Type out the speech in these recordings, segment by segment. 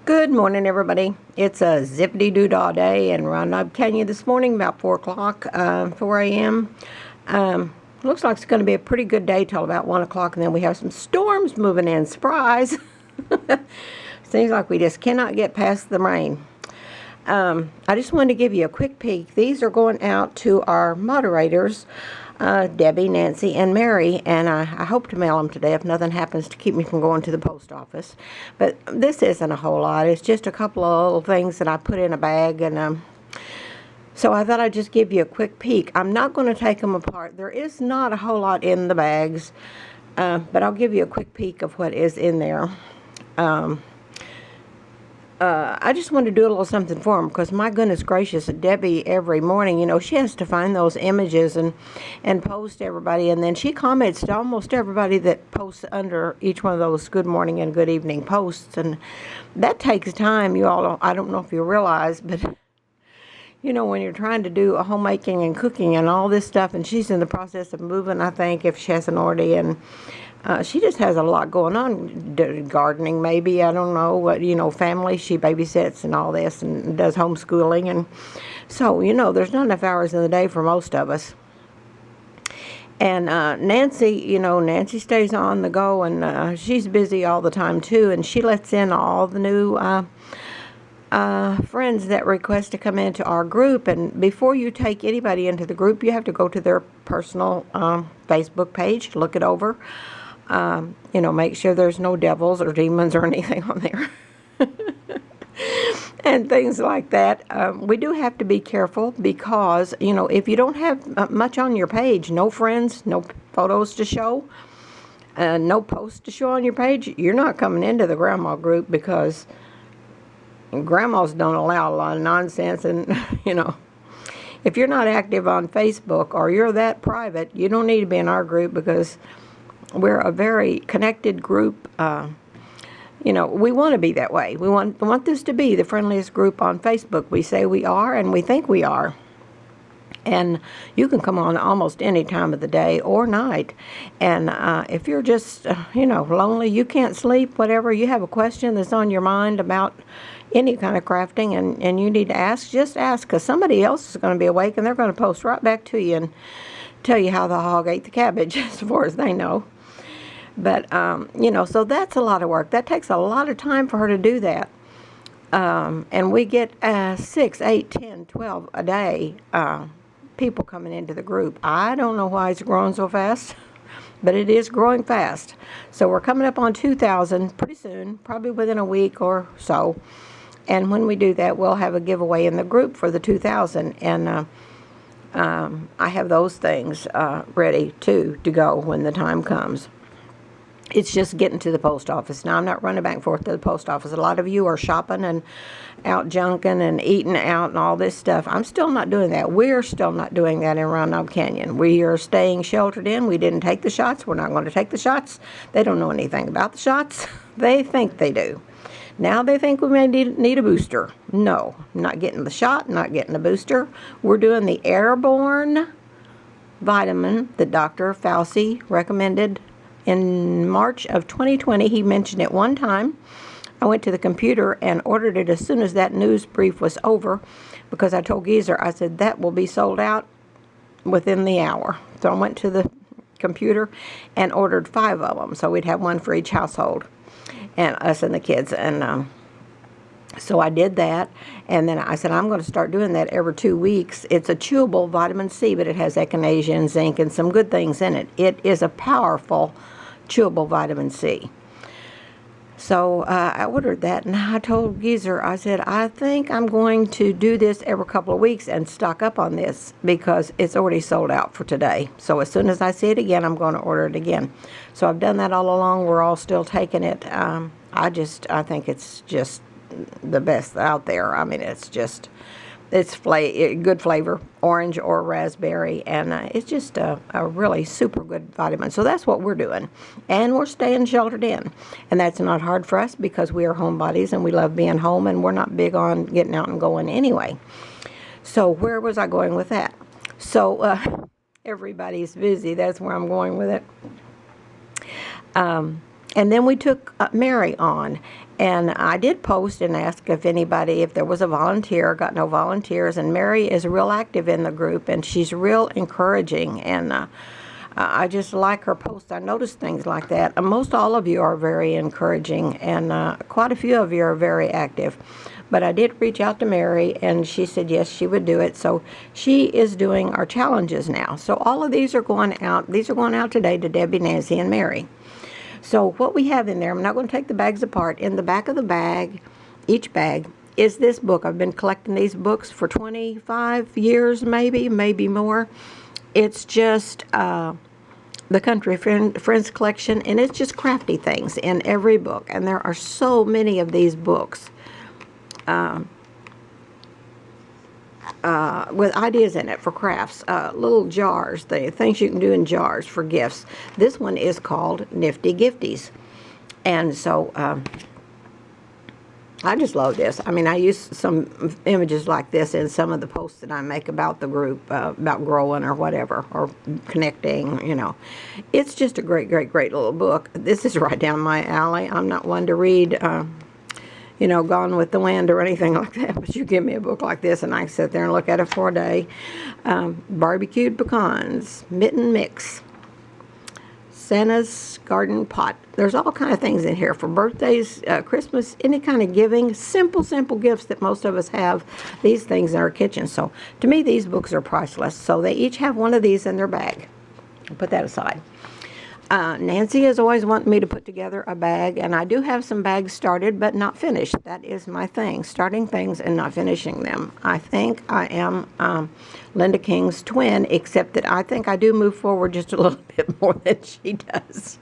Good morning, everybody. It's a zippity-doo-dah day in Round Knob Canyon this morning, about 4 o'clock, 4 a.m. Looks like it's going to be a pretty good day till about 1 o'clock, and then we have some storms moving in. Surprise! Seems like we just cannot get past the rain. I just wanted to give you a quick peek. These are going out to our moderators, Debbie, Nancy, and Mary, and I hope to mail them today if nothing happens to keep me from going to the post office. But this isn't a whole lot. It's just a couple of little things that I put in a bag, and so I thought I'd just give you a quick peek. I'm not going to take them apart. There is not a whole lot in the bags, but I'll give you a quick peek of what is in there. I just wanted to do a little something for them because, my goodness gracious, Debbie, every morning, she has to find those images and post everybody. And then she comments to almost everybody that posts under each one of those good morning and good evening posts. And that takes time. I don't know if you realize, but, when you're trying to do a homemaking and cooking and all this stuff, and she's in the process of moving, I think, if she hasn't already, and she just has a lot going on, gardening maybe, I don't know, what, family, she babysits and all this and does homeschooling. And so, there's not enough hours in the day for most of us. And Nancy, Nancy stays on the go, and she's busy all the time too, and she lets in all the new friends that request to come into our group. And before you take anybody into the group, you have to go to their personal Facebook page, look it over. Make sure there's no devils or demons or anything on there. And things like that. We do have to be careful because, if you don't have much on your page, no friends, no photos to show, no posts to show on your page, you're not coming into the grandma group, because grandmas don't allow a lot of nonsense. And, if you're not active on Facebook or you're that private, you don't need to be in our group, because we're a very connected group. We want to be that way. We want this to be the friendliest group on Facebook. We say we are, and we think we are. And you can come on almost any time of the day or night. And if you're just, lonely, you can't sleep, whatever, you have a question that's on your mind about any kind of crafting, and you need to ask, just ask, because somebody else is going to be awake, and they're going to post right back to you and tell you how the hog ate the cabbage, as far as they know. But, so that's a lot of work. That takes a lot of time for her to do that. And we get 6, 8, 10, 12 a day people coming into the group. I don't know why it's growing so fast, but it is growing fast. So we're coming up on 2,000 pretty soon, probably within a week or so. And when we do that, we'll have a giveaway in the group for the 2,000. And I have those things ready, to go when the time comes. It's just getting to the post office. Now, I'm not running back and forth to the post office. A lot of you are shopping and out junking and eating out and all this stuff. I'm still not doing that. We're still not doing that in Round Knob Canyon. We are staying sheltered in. We didn't take the shots. We're not going to take the shots. They don't know anything about the shots. They think they do. Now they think we may need a booster. No, not getting the shot, not getting a booster. We're doing the airborne vitamin that Dr. Fauci recommended in March of 2020. He mentioned it one time. I went to the computer and ordered it as soon as that news brief was over, because I told Geezer, I said, that will be sold out within the hour. So I went to the computer and ordered 5 of them, so we'd have one for each household, and us and the kids. And so I did that, and then I said, I'm going to start doing that every 2 weeks. It's a chewable vitamin C, but it has echinacea and zinc and some good things in it. It is a powerful chewable vitamin C. So I ordered that, and I told Geezer, I said, I think I'm going to do this every couple of weeks and stock up on this, because it's already sold out for today. So as soon as I see it again, I'm going to order it again. So I've done that all along. We're all still taking it. I think it's just the best out there. I mean, it's good flavor, orange or raspberry, and it's just a really super good vitamin. So that's what we're doing, and we're staying sheltered in, and that's not hard for us because we are homebodies and we love being home, and we're not big on getting out and going anyway. So where was I going with that? So everybody's busy. That's where I'm going with it. And then we took Mary on. And I did post and ask if there was a volunteer. Got no volunteers. And Mary is real active in the group, and she's real encouraging. And I just like her posts. I notice things like that. Most all of you are very encouraging, and quite a few of you are very active. But I did reach out to Mary, and she said yes, she would do it. So she is doing our challenges now. So all of these are going out. These are going out today to Debbie, Nancy, and Mary. So what we have in there, I'm not going to take the bags apart. In the back of the bag, each bag, is this book. I've been collecting these books for 25 years, maybe more. It's just the Country Friends collection, and it's just crafty things in every book. And there are so many of these books with ideas in it for crafts, little jars, the things you can do in jars for gifts. This one is called Nifty Gifties. And so I just love this. I mean, I use some images like this in some of the posts that I make about the group, about growing or whatever, or connecting, you know. It's just a great, great, great little book. This is right down my alley. I'm not one to read you know, Gone with the Wind or anything like that, but you give me a book like this and I can sit there and look at it for a day. Barbecued Pecans, Mitten Mix, Santa's Garden Pot. There's all kind of things in here for birthdays, Christmas, any kind of giving, simple gifts that most of us have these things in our kitchen. So to me, these books are priceless. So they each have one of these in their bag. I'll put that aside. Nancy has always wanted me to put together a bag, and I do have some bags started but not finished. That is my thing, starting things and not finishing them. I think I am Linda King's twin, except that I think I do move forward just a little bit more than she does.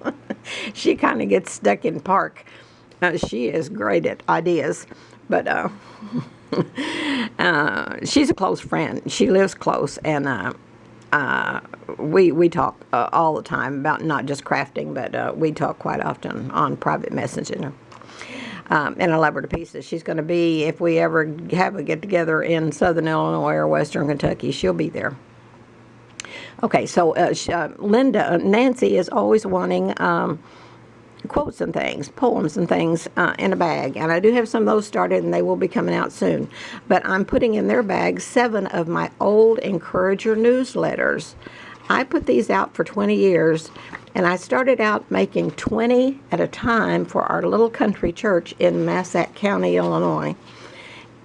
She kind of gets stuck in park. She is great at ideas, but she's a close friend. She lives close, and we talk all the time about not just crafting, but we talk quite often on private messaging. And I love her to pieces. She's going to be, if we ever have a get-together in Southern Illinois or Western Kentucky, she'll be there. Okay, so Nancy is always wanting quotes and things, poems and things in a bag. And I do have some of those started, and they will be coming out soon. But I'm putting in their bag 7 of my old Encourager newsletters. I put these out for 20 years, and I started out making 20 at a time for our little country church in Massac County, Illinois.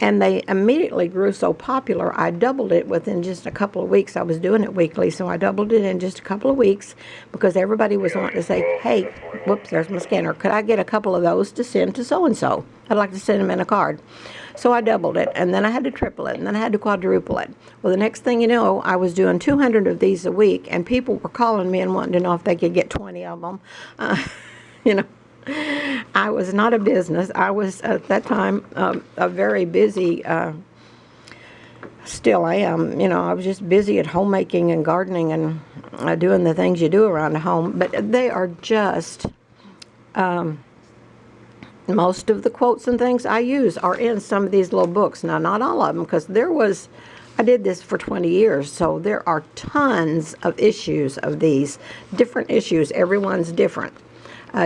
And they immediately grew so popular, I doubled it within just a couple of weeks. I was doing it weekly, so I doubled it in just a couple of weeks because everybody was wanting to say, hey, whoops, there's my scanner. Could I get a couple of those to send to so-and-so? I'd like to send them in a card. So I doubled it, and then I had to triple it, and then I had to quadruple it. Well, the next thing you know, I was doing 200 of these a week, and people were calling me and wanting to know if they could get 20 of them. You know. I was not a business. I was, at that time, a very busy, still I am, you know, I was just busy at homemaking and gardening and doing the things you do around the home. But they are just, most of the quotes and things I use are in some of these little books. Now, not all of them, because I did this for 20 years, so there are tons of issues of these, different issues. Everyone's different.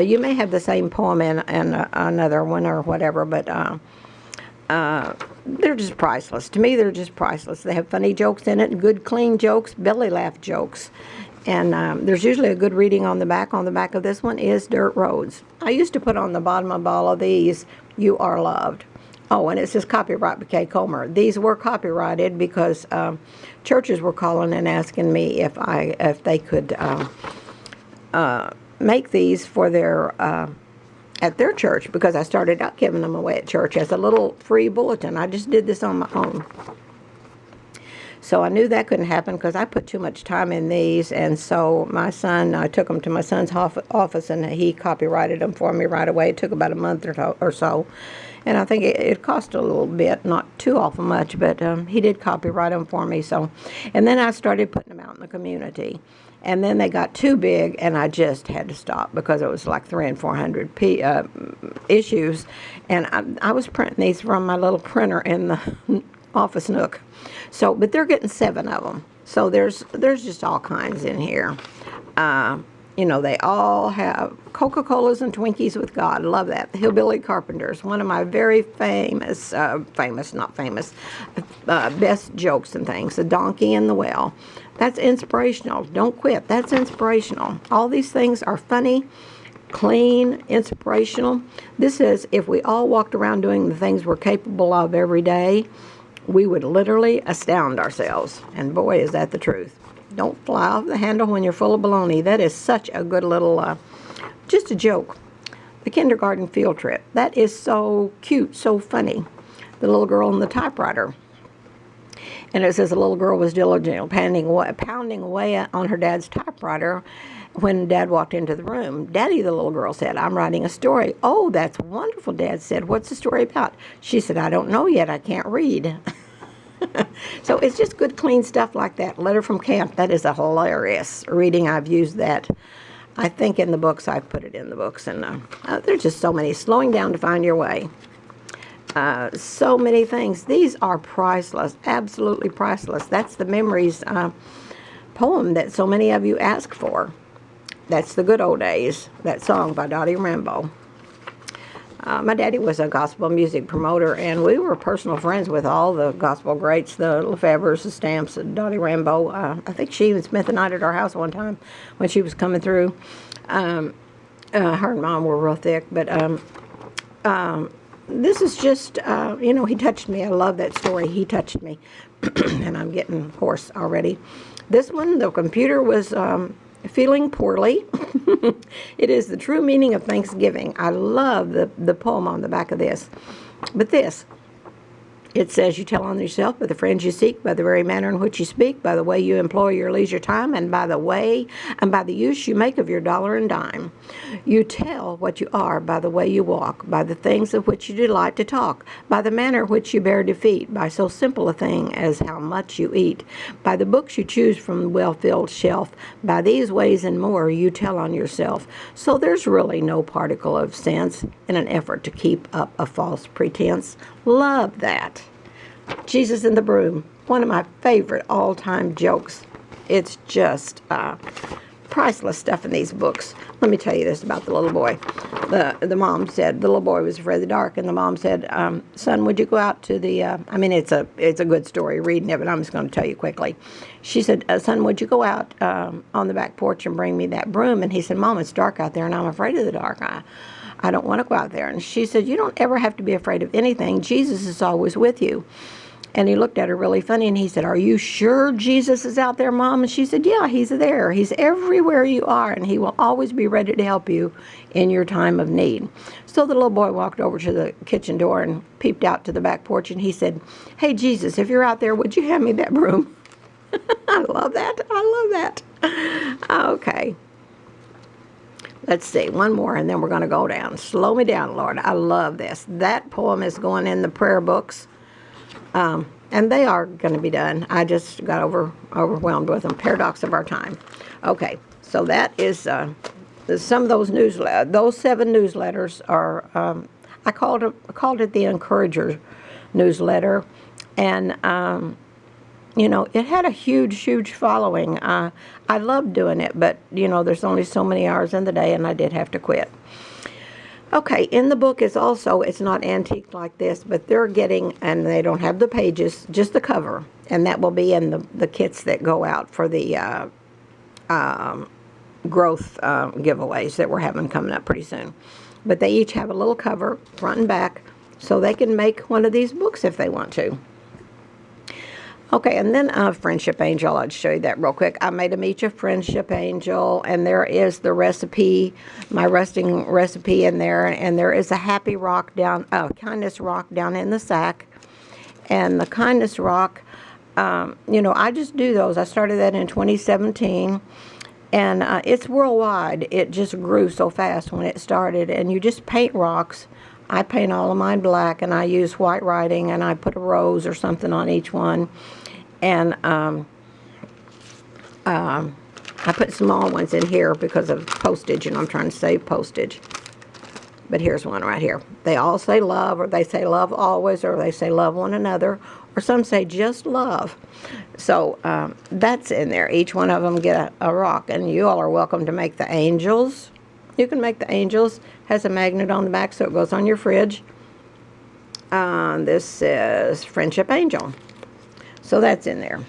You may have the same poem in another one or whatever, but they're just priceless. To me, they're just priceless. They have funny jokes in it, good, clean jokes, belly laugh jokes. And there's usually a good reading on the back. On the back of this one is Dirt Roads. I used to put on the bottom of all of these, You Are Loved. Oh, and it says copyright by Kay Comer. These were copyrighted because churches were calling and asking me if they could make these for their at their church, because I started out giving them away at church as a little free bulletin. I just did this on my own. So I knew that couldn't happen because I put too much time in these, and so my son, I took them to my son's office, and he copyrighted them for me right away. It took about a month or so, and I think it cost a little bit, not too awful much, but he did copyright them for me. So, and then I started putting them out in the community. And then they got too big, and I just had to stop because it was like 300 and 400 issues. And I was printing these from my little printer in the office nook. So, but they're getting 7 of them. So there's just all kinds in here. You know, they all have Coca-Colas and Twinkies with God. Love that. The Hillbilly Carpenters, one of my very famous, best jokes and things. The Donkey and the Well. That's inspirational. Don't quit. That's inspirational. All these things are funny, clean, inspirational. This is, if we all walked around doing the things we're capable of every day, we would literally astound ourselves. And boy, is that the truth. Don't fly off the handle when you're full of baloney. That is such a good little, just a joke. The kindergarten field trip. That is so cute, so funny. The little girl and the typewriter. And it says the little girl was diligently pounding away on her dad's typewriter when Dad walked into the room. Daddy, the little girl said, I'm writing a story. Oh, that's wonderful, Dad said. What's the story about? She said, I don't know yet. I can't read. So it's just good, clean stuff like that. Letter from Camp. That is a hilarious reading. I've used that, I think, in the books. I've put it in the books. And there's just so many. Slowing Down to Find Your Way. So many things. These are priceless. Absolutely priceless. That's the Memories poem that so many of you ask for. That's The Good Old Days. That song by Dottie Rambo. My daddy was a gospel music promoter, and we were personal friends with all the gospel greats, the Lefevres, the Stamps, and Dottie Rambo. I think she even spent the night at our house one time when she was coming through. Her and Mom were real thick, but this is just, he touched me. I love that story. He touched me, and I'm getting hoarse already. This one, the computer was feeling poorly. It is the true meaning of Thanksgiving. I love the poem on the back of this. But this, it says, you tell on yourself by the friends you seek, by the very manner in which you speak, by the way you employ your leisure time, and by the use you make of your dollar and dime. You tell what you are by the way you walk, by the things of which you delight to talk, by the manner which you bear defeat, by so simple a thing as how much you eat, by the books you choose from the well-filled shelf. By these ways and more you tell on yourself. So there's really no particle of sense in an effort to keep up a false pretense. Love that. Jesus and the Broom, one of my favorite all-time jokes. It's just priceless stuff in these books. Let me tell you this about the little boy. The mom said, the little boy was afraid of the dark, and the mom said, son, would you go out to the, it's a good story reading it, but I'm just going to tell you quickly. She said, son, would you go out on the back porch and bring me that broom? And he said, Mom, it's dark out there, and I'm afraid of the dark. I don't want to go out there. And she said, you don't ever have to be afraid of anything. Jesus is always with you. And he looked at her really funny, and he said, are you sure Jesus is out there, Mom? And she said, yeah, he's there. He's everywhere you are, and he will always be ready to help you in your time of need. So the little boy walked over to the kitchen door and peeped out to the back porch, and he said, hey, Jesus, if you're out there, would you hand me that broom? I love that. I love that. Okay. Let's see, one more, and then we're going to go down. Slow me down, Lord. I love this. That poem is going in the prayer books, and they are going to be done. I just got overwhelmed with them. Paradox of Our Time. Okay, so that is some of those newsletters. Those 7 newsletters are, I called it the Encourager newsletter, and it had a huge following. I loved doing it, but, there's only so many hours in the day, and I did have to quit. Okay, in the book is also, it's not antique like this, but they're getting, and they don't have the pages, just the cover, and that will be in the kits that go out for the growth giveaways that we're having coming up pretty soon. But they each have a little cover, front and back, so they can make one of these books if they want to. Okay, and then Friendship Angel, I'll show you that real quick. I made them each a Friendship Angel, and there is the recipe, my resting recipe in there, and there is a happy rock kindness rock down in the sack. And the kindness rock, I just do those. I started that in 2017, and it's worldwide. It just grew so fast when it started, and you just paint rocks. I paint all of mine black, and I use white writing, and I put a rose or something on each one. And I put small ones in here because of postage, and I'm trying to save postage. But here's one right here. They all say love, or they say love always, or they say love one another, or some say just love. So that's in there. Each one of them get a rock, and you all are welcome to make the angels. You can make the angels. Has a magnet on the back, so it goes on your fridge. This says Friendship Angel. So that's in there.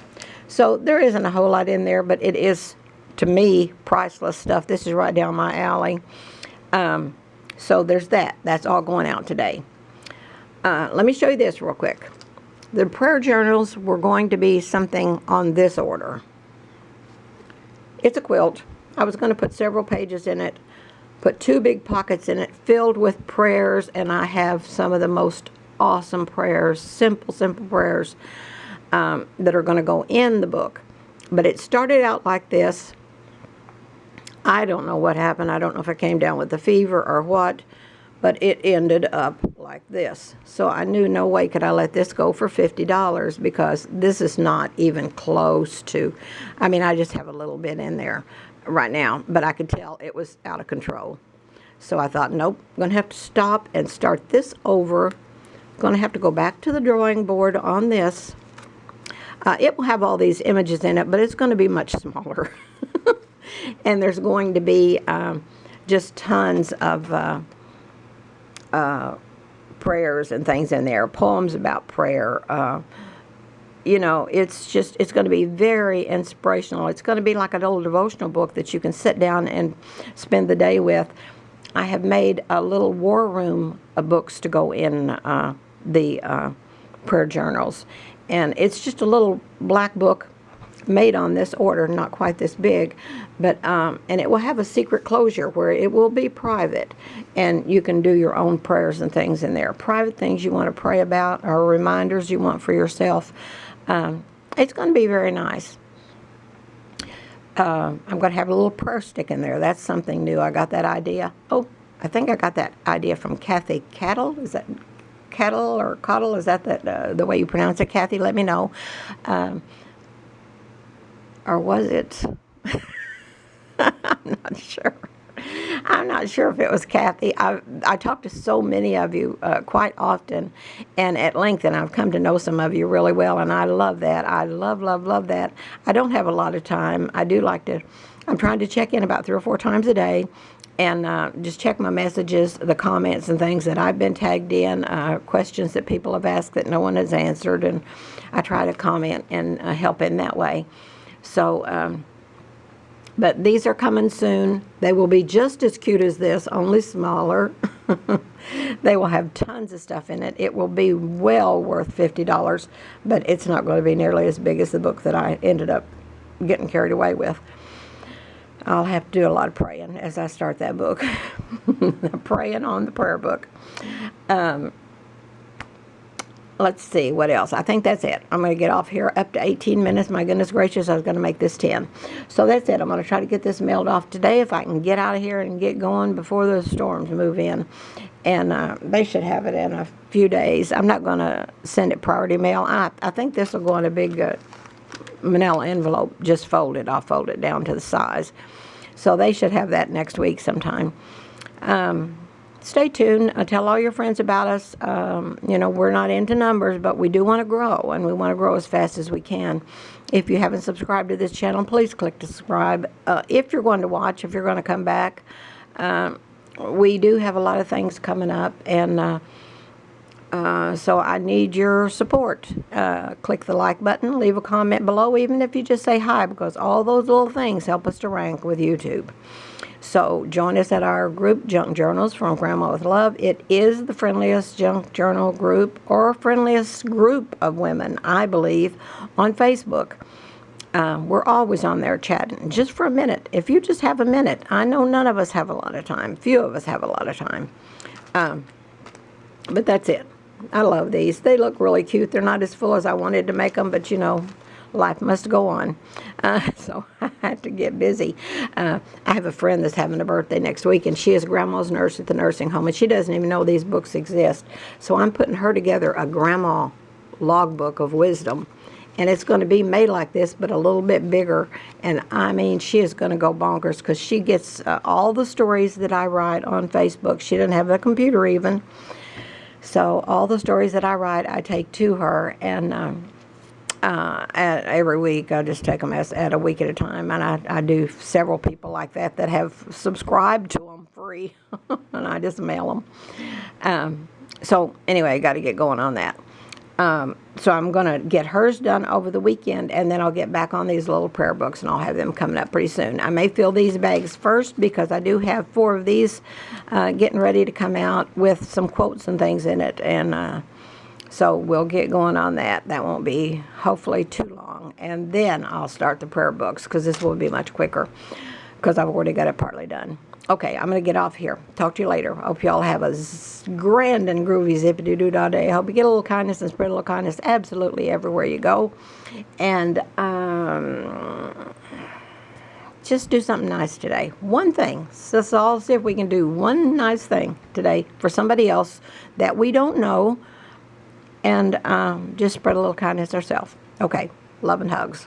So there isn't a whole lot in there, but it is, to me, priceless stuff. This is right down my alley. So there's that. That's all going out today. Let me show you this real quick. The prayer journals were going to be something on this order. It's a quilt. I was going to put several pages in it, put 2 big pockets in it filled with prayers, and I have some of the most awesome prayers, simple prayers that are going to go in the book. But it started out like this. I don't know what happened. I don't know if I came down with the fever or what, but it ended up like this. So I knew no way could I let this go for $50, because this is not even close to, I mean, I just have a little bit in there right now, but I could tell it was out of control. So I thought, nope, I'm going to have to stop and start this over. I'm going to have to go back to the drawing board on this. It will have all these images in it, but it's going to be much smaller. And there's going to be just tons of prayers and things in there, poems about prayer. You know, it's going to be very inspirational. It's going to be like an old devotional book that you can sit down and spend the day with. I have made a little war room of books to go in the prayer journals. And it's just a little black book made on this order, not quite this big, but and it will have a secret closure where it will be private, and you can do your own prayers and things in there. Private things you want to pray about, or reminders you want for yourself. It's going to be very nice. I'm going to have a little prayer stick in there. That's something new. I got that idea. Oh, I think I got that idea from Kathy Cattle. Is that Cattle or Cottle? Is that the way you pronounce it, Kathy? Let me know. Or was it? I'm not sure. I'm not sure if it was Kathy. I talk to so many of you quite often and at length, and I've come to know some of you really well, and I love that. I love that. I don't have a lot of time. I do like to, I'm trying to check in about 3 or 4 times a day and just check my messages, the comments and things that I've been tagged in, questions that people have asked that no one has answered, and I try to comment and help in that way. So, but these are coming soon. They will be just as cute as this, only smaller. They will have tons of stuff in it. It will be well worth $50, but it's not going to be nearly as big as the book that I ended up getting carried away with. I'll have to do a lot of praying as I start that book. Praying on the prayer book. Let's see, what else? I think that's it. I'm going to get off here up to 18 minutes. My goodness gracious, I was going to make this 10. So that's it. I'm going to try to get this mailed off today if I can get out of here and get going before the storms move in. And they should have it in a few days. I'm not going to send it priority mail. I think this will go in a big manila envelope, just folded. I'll fold it down to the size. So they should have that next week sometime. Stay tuned. Tell all your friends about us. You know, we're not into numbers, but we do want to grow, and we want to grow as fast as we can. If you haven't subscribed to this channel, please click to subscribe. If you're going to watch, if you're going to come back, we do have a lot of things coming up, and so I need your support. Click the like button, leave a comment below, even if you just say hi, because all those little things help us to rank with YouTube. So join us at our group, Junk Journals from Grandma with Love. It is the friendliest junk journal group, or friendliest group of women, I believe, on Facebook. We're always on there chatting, just for a minute. If you just have a minute, I know none of us have a lot of time. Few of us have a lot of time. But that's it. I love these. They look really cute. They're not as full as I wanted to make them, but you know, life must go on. So I had to get busy. I have a friend that's having a birthday next week, and she is grandma's nurse at the nursing home, and she doesn't even know these books exist. So I'm putting her together a grandma logbook of wisdom, And it's going to be made like this, but a little bit bigger. And I mean, she is going to go bonkers because she gets all the stories that I write on Facebook. She doesn't have a computer even. So all the stories that I write, I take to her. And every week, I just take them at a week at a time. And I do several people like that have subscribed to them free. And I just mail them. So anyway, I got to get going on that. So I'm going to get hers done over the weekend, and then I'll get back on these little prayer books, and I'll have them coming up pretty soon. I may fill these bags first because I do have 4 of these getting ready to come out with some quotes and things in it, and so we'll get going on that. That won't be hopefully too long, and then I'll start the prayer books because this will be much quicker because I've already got it partly done. Okay, I'm going to get off here. Talk to you later. Hope you all have a grand and groovy zippity-doo-dah day. Hope you get a little kindness and spread a little kindness absolutely everywhere you go. And just do something nice today. One thing. So let's all see if we can do one nice thing today for somebody else that we don't know, and just spread a little kindness ourselves. Okay, love and hugs.